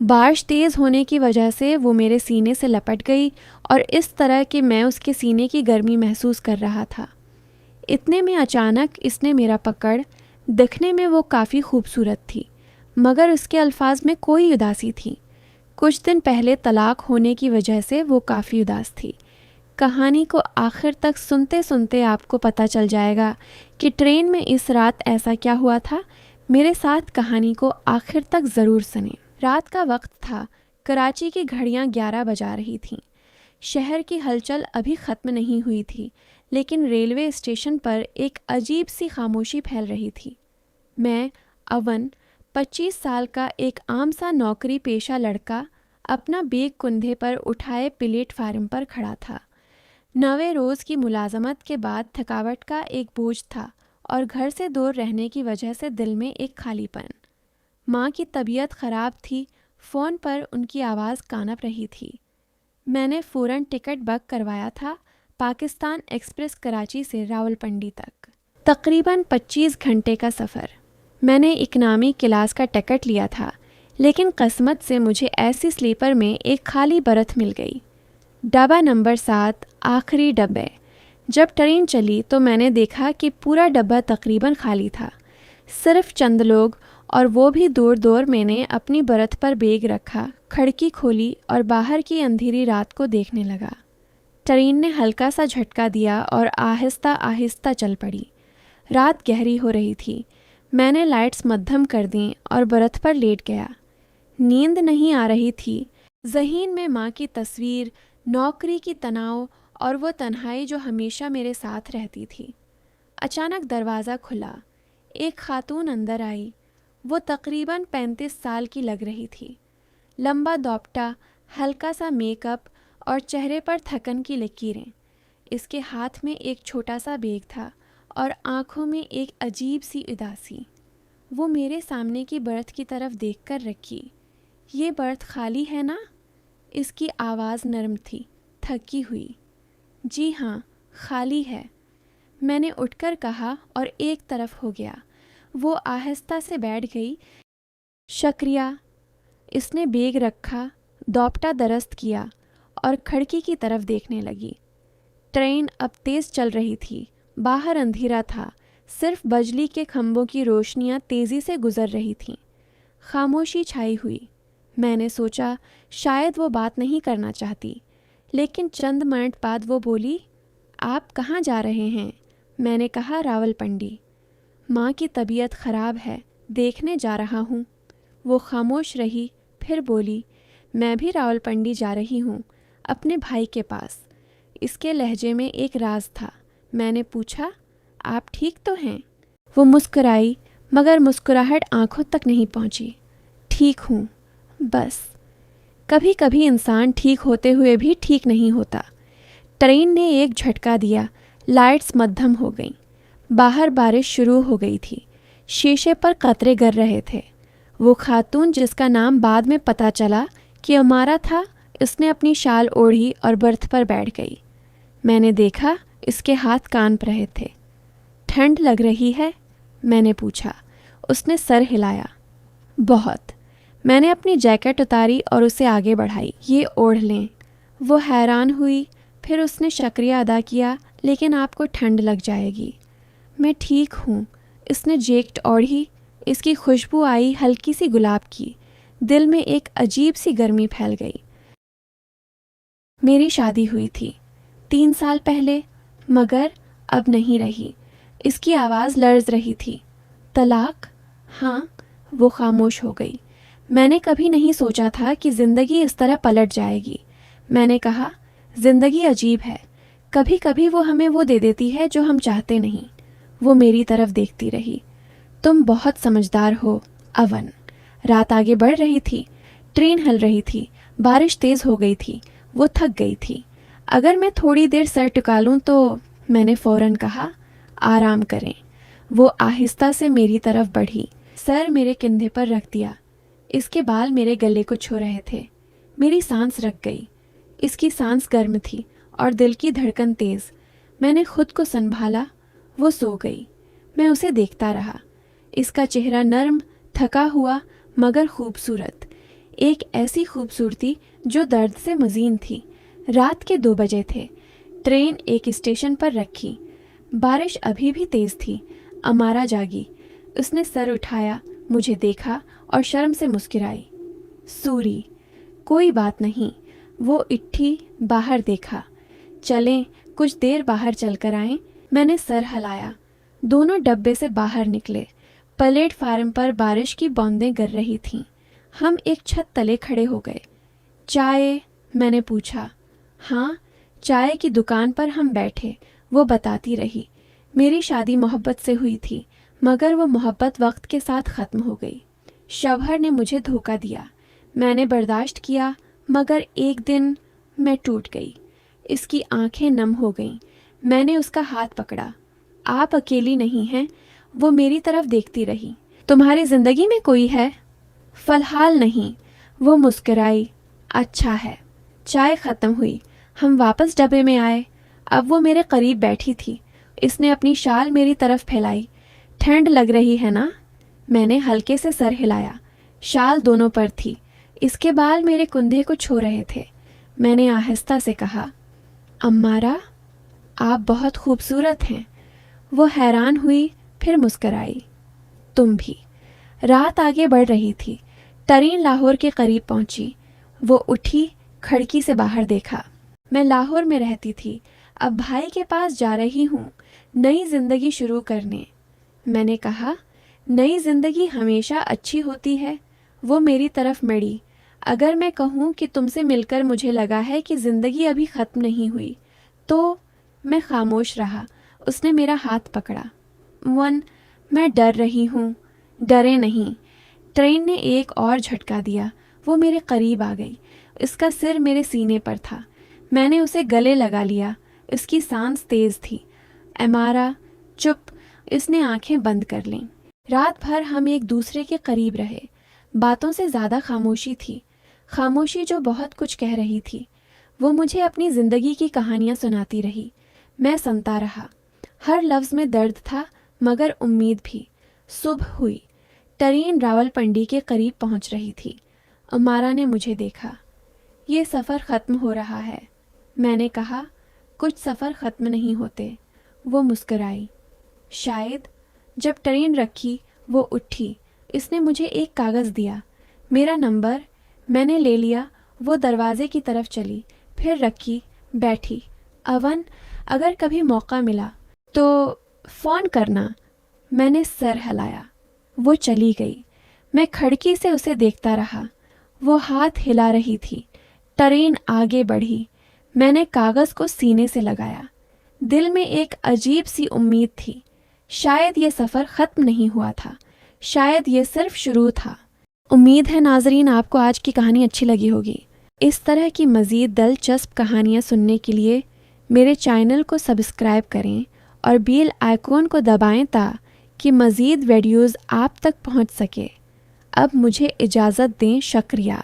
बारिश तेज़ होने की वजह से वो मेरे सीने से लपट गई और इस तरह कि मैं उसके सीने की गर्मी महसूस कर रहा था। इतने में अचानक इसने मेरा पकड़। दिखने में वो काफ़ी खूबसूरत थी, मगर उसके अल्फाज में कोई उदासी थी। कुछ दिन पहले तलाक होने की वजह से वो काफ़ी उदास थी। कहानी को आखिर तक सुनते सुनते आपको पता चल जाएगा कि ट्रेन में इस रात ऐसा क्या हुआ था। मेरे साथ कहानी को आखिर तक ज़रूर सुनें। रात का वक्त था। कराची की घड़ियां 11 बजा रही थीं। शहर की हलचल अभी ख़त्म नहीं हुई थी, लेकिन रेलवे स्टेशन पर एक अजीब सी खामोशी फैल रही थी। मैं, अवन, 25 साल का एक आम सा नौकरी पेशा लड़का, अपना बैग कंधे पर उठाए प्लेटफार्म पर खड़ा था। 9वें रोज़ की मुलाजमत के बाद थकावट का एक बोझ था और घर से दूर रहने की वजह से दिल में एक खालीपन। माँ की तबीयत ख़राब थी। फ़ोन पर उनकी आवाज़ कानप रही थी। मैंने फ़ौरन टिकट बुक करवाया था, पाकिस्तान एक्सप्रेस कराची से रावलपिंडी तक। तकरीबन 25 घंटे का सफ़र। मैंने इकनॉमी क्लास का टिकट लिया था, लेकिन किस्मत से मुझे ऐसी स्लीपर में एक खाली बर्थ मिल गई। डब्बा नंबर 7, आखिरी डब्बे। जब ट्रेन चली तो मैंने देखा कि पूरा डब्बा तकरीबन खाली था। सिर्फ चंद लोग, और वो भी दूर दूर। मैंने अपनी बर्थ पर बैग रखा, खिड़की खोली और बाहर की अंधेरी रात को देखने लगा। ट्रेन ने हल्का सा झटका दिया और आहिस्ता आहिस्ता चल पड़ी। रात गहरी हो रही थी। मैंने लाइट्स मध्यम कर दी और बर्थ पर लेट गया। नींद नहीं आ रही थी। ज़हीन में माँ की तस्वीर, नौकरी की तनाव और वो तन्हाई जो हमेशा मेरे साथ रहती थी। अचानक दरवाज़ा खुला। एक खातून अंदर आई। वो तकरीबन 35 साल की लग रही थी। लंबा दोपट्टा, हल्का सा मेकअप और चेहरे पर थकन की लकीरें। इसके हाथ में एक छोटा सा बैग था और आंखों में एक अजीब सी उदासी। वो मेरे सामने की बर्थ की तरफ देखकर रखी। ये बर्थ खाली है ना? इसकी आवाज़ नरम थी, थकी हुई। जी हाँ, खाली है, मैंने उठकर कहा और एक तरफ हो गया। वो आहिस्ता से बैठ गई। शुक्रिया। इसने बैग रखा, दोपट्टा दरस्त किया और खिड़की की तरफ देखने लगी। ट्रेन अब तेज़ चल रही थी। बाहर अंधेरा था। सिर्फ बिजली के खंभों की रोशनियां तेज़ी से गुजर रही थीं। खामोशी छाई हुई। मैंने सोचा शायद वो बात नहीं करना चाहती, लेकिन चंद मिनट बाद वो बोली, आप कहाँ जा रहे हैं? मैंने कहा, रावलपिंडी। माँ की तबीयत ख़राब है, देखने जा रहा हूँ। वो खामोश रही, फिर बोली, मैं भी रावलपिंडी जा रही हूँ, अपने भाई के पास। इसके लहजे में एक राज था। मैंने पूछा, आप ठीक तो हैं? वो मुस्कुराई, मगर मुस्कुराहट आंखों तक नहीं पहुँची। ठीक हूँ, बस। कभी कभी इंसान ठीक होते हुए भी ठीक नहीं होता। ट्रेन ने एक झटका दिया। लाइट्स मध्यम हो गईं। बाहर बारिश शुरू हो गई थी। शीशे पर कतरे गिर रहे थे। वो खातून जिसका नाम बाद में पता चला कि अमारा था, इसने अपनी शाल ओढ़ी और बर्थ पर बैठ गई। मैंने देखा इसके हाथ कांप रहे थे। ठंड लग रही है? मैंने पूछा। उसने सर हिलाया। बहुत। मैंने अपनी जैकेट उतारी और उसे आगे बढ़ाई। ये ओढ़ लें। वो हैरान हुई, फिर उसने शुक्रिया अदा किया, लेकिन आपको ठंड लग जाएगी। मैं ठीक हूँ। इसने जैकेट ओढ़ी। इसकी खुशबू आई, हल्की सी गुलाब की। दिल में एक अजीब सी गर्मी फैल गई। मेरी शादी हुई थी 3 साल पहले, मगर अब नहीं रही। इसकी आवाज़ लर्ज रही थी। तलाक? हाँ। वो खामोश हो गई। मैंने कभी नहीं सोचा था कि ज़िंदगी इस तरह पलट जाएगी। मैंने कहा, ज़िंदगी अजीब है। कभी कभी वो हमें वो दे देती है जो हम चाहते नहीं। वो मेरी तरफ देखती रही। तुम बहुत समझदार हो, अवन। रात आगे बढ़ रही थी। ट्रेन हिल रही थी। बारिश तेज़ हो गई थी। वो थक गई थी। अगर मैं थोड़ी देर सर टिका लूँ तो? मैंने फ़ौरन कहा, आराम करें। वो आहिस्ता से मेरी तरफ बढ़ी, सर मेरे कंधे पर रख दिया। इसके बाल मेरे गले को छू रहे थे। मेरी सांस रुक गई। इसकी सांस गर्म थी और दिल की धड़कन तेज़। मैंने खुद को संभाला। वो सो गई। मैं उसे देखता रहा। इसका चेहरा नर्म, थका हुआ, मगर खूबसूरत। एक ऐसी खूबसूरती जो दर्द से मजीन थी। रात के 2 बजे थे। ट्रेन एक स्टेशन पर रखी। बारिश अभी भी तेज थी। अमारा जागी। उसने सर उठाया, मुझे देखा और शर्म से मुस्कुराई। सूरी, कोई बात नहीं। वो उठी, बाहर देखा। चलें, कुछ देर बाहर चलकर आएं। मैंने सर हिलाया। दोनों डब्बे से बाहर निकले। प्लेटफार्म पर बारिश की बूंदें गिर रही थीं। हम एक छत तले खड़े हो गए। चाय? मैंने पूछा। हाँ, चाय की दुकान पर हम बैठे। वो बताती रही। मेरी शादी मोहब्बत से हुई थी, मगर वो मोहब्बत वक्त के साथ ख़त्म हो गई। शवहर ने मुझे धोखा दिया। मैंने बर्दाश्त किया, मगर एक दिन मैं टूट गई। इसकी आंखें नम हो गईं। मैंने उसका हाथ पकड़ा। आप अकेली नहीं हैं। वो मेरी तरफ देखती रही। तुम्हारी ज़िंदगी में कोई है? फ़िलहाल नहीं। वो मुस्कराई। अच्छा है। चाय ख़त्म हुई। हम वापस डब्बे में आए। अब वो मेरे करीब बैठी थी। इसने अपनी शाल मेरी तरफ फैलाई। ठंड लग रही है ना? मैंने हल्के से सर हिलाया। शाल दोनों पर थी। इसके बाल मेरे कुंधे को छू रहे थे। मैंने आहिस्ता से कहा, अम्मारा, आप बहुत खूबसूरत हैं। वो हैरान हुई, फिर मुस्कराई। तुम भी। रात आगे बढ़ रही थी। तरीन लाहौर के करीब पहुंची। वो उठी, खिड़की से बाहर देखा। मैं लाहौर में रहती थी। अब भाई के पास जा रही हूँ, नई जिंदगी शुरू करने। मैंने कहा, नई जिंदगी हमेशा अच्छी होती है। वो मेरी तरफ मुड़ी। अगर मैं कहूँ कि तुमसे मिलकर मुझे लगा है कि ज़िंदगी अभी ख़त्म नहीं हुई, तो? मैं खामोश रहा। उसने मेरा हाथ पकड़ा। वन, मैं डर रही हूँ। डरे नहीं। ट्रेन ने एक और झटका दिया। वो मेरे करीब आ गई। इसका सिर मेरे सीने पर था। मैंने उसे गले लगा लिया। इसकी सांस तेज थी। अमारा, चुप। इसने आंखें बंद कर लीं। रात भर हम एक दूसरे के करीब रहे। बातों से ज़्यादा खामोशी थी। खामोशी जो बहुत कुछ कह रही थी। वो मुझे अपनी ज़िंदगी की कहानियाँ सुनाती रही। मैं सुनता रहा। हर लफ्ज़ में दर्द था, मगर उम्मीद भी। सुबह हुई। तरीन रावलपिंडी के करीब पहुंच रही थी। अमारा ने मुझे देखा। ये सफ़र ख़त्म हो रहा है। मैंने कहा, कुछ सफ़र ख़त्म नहीं होते। वो मुस्कराई। शायद। जब ट्रेन रखी, वो उठी। इसने मुझे एक कागज़ दिया। मेरा नंबर। मैंने ले लिया। वो दरवाजे की तरफ चली, फिर रखी, बैठी। अवन, अगर कभी मौका मिला तो फ़ोन करना। मैंने सर हिलाया। वो चली गई। मैं खिड़की से उसे देखता रहा। वो हाथ हिला रही थी। ट्रेन आगे बढ़ी। मैंने कागज़ को सीने से लगाया। दिल में एक अजीब सी उम्मीद थी। शायद ये सफ़र ख़त्म नहीं हुआ था। शायद ये सिर्फ शुरू था। उम्मीद है नाजरीन आपको आज की कहानी अच्छी लगी होगी। इस तरह की मज़ीद दिलचस्प कहानियाँ सुनने के लिए मेरे चैनल को सब्सक्राइब करें और बेल आइकॉन को दबाएं ताकि मज़ीद वीडियोज़ आप तक पहुँच सके। अब मुझे इजाज़त दें। शुक्रिया।